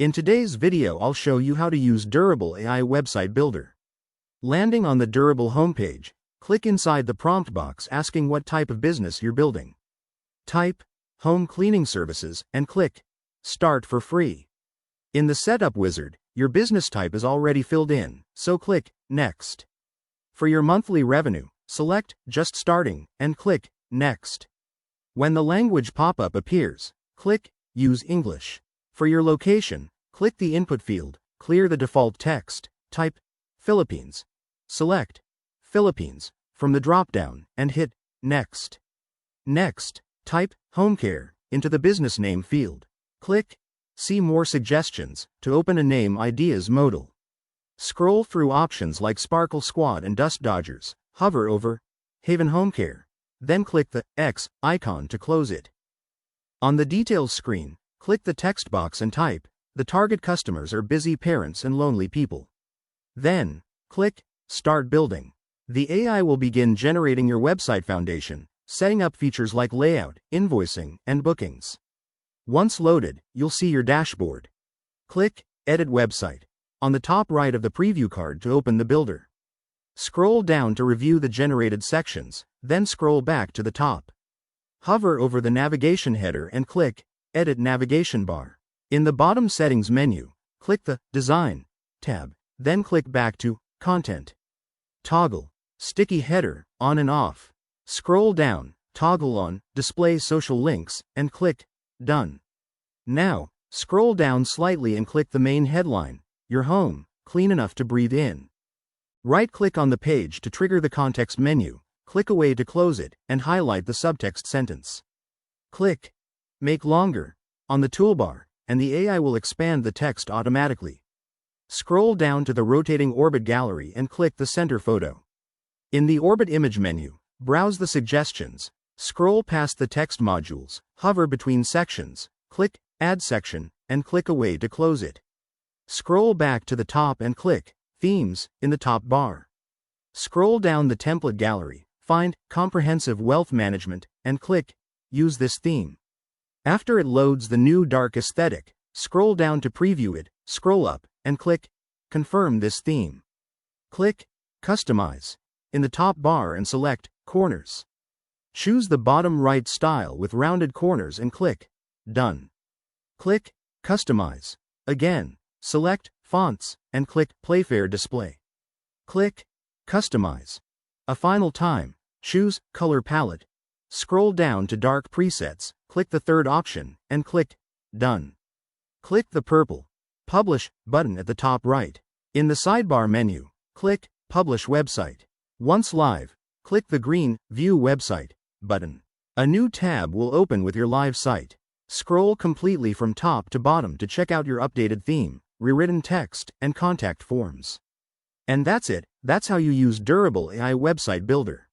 In today's video, I'll show you how to use Durable AI Website Builder. Landing on the Durable homepage, click inside the prompt box asking what type of business you're building. Type Home Cleaning Services and click Start for free. In the setup wizard, your business type is already filled in, so click Next. For your monthly revenue, select Just Starting and click Next. When the language pop-up appears, click Use English. For your location, click the input field, clear the default text, type Philippines. Select Philippines from the drop-down and hit Next. Next, type Home Care into the business name field. Click See More Suggestions to open a name ideas modal. Scroll through options like Sparkle Squad and Dust Dodgers, hover over Haven Home Care, then click the X icon to close it. On the details screen, click the text box and type, the target customers are busy parents and lonely people. Then, click Start Building. The AI will begin generating your website foundation, setting up features like layout, invoicing, and bookings. Once loaded, you'll see your dashboard. Click Edit Website on the top right of the preview card to open the builder. Scroll down to review the generated sections, then scroll back to the top. Hover over the navigation header and click Edit Navigation Bar. In the bottom settings menu, click the Design tab, then click back to Content. Toggle Sticky Header on and off. Scroll down, toggle on Display Social Links, and click Done. Now, scroll down slightly and click the main headline, Your Home, Clean Enough to Breathe In. Right-click on the page to trigger the context menu, click away to close it, and highlight the subtext sentence. Click Make Longer on the toolbar, and the AI will expand the text automatically. Scroll down to the rotating orbit gallery and click the center photo. In the Orbit Image menu, browse the suggestions, scroll past the text modules, hover between sections, click Add Section, and click away to close it. Scroll back to the top and click Themes in the top bar. Scroll down the template gallery, find Comprehensive Wealth Management, and click Use this theme. After it loads the new dark aesthetic, scroll down to preview it, scroll up, and click Confirm this theme. Click Customize in the top bar and select Corners. Choose the bottom right style with rounded corners and click Done. Click Customize. Again, select Fonts and click Playfair Display. Click Customize. A final time, choose Color Palette. Scroll down to Dark Presets, click the third option, and click Done. Click the purple Publish button at the top right. In the sidebar menu, click Publish Website. Once live, click the green View Website button. A new tab will open with your live site. Scroll completely from top to bottom to check out your updated theme, rewritten text, and contact forms. And that's it. That's how you use Durable AI Website Builder.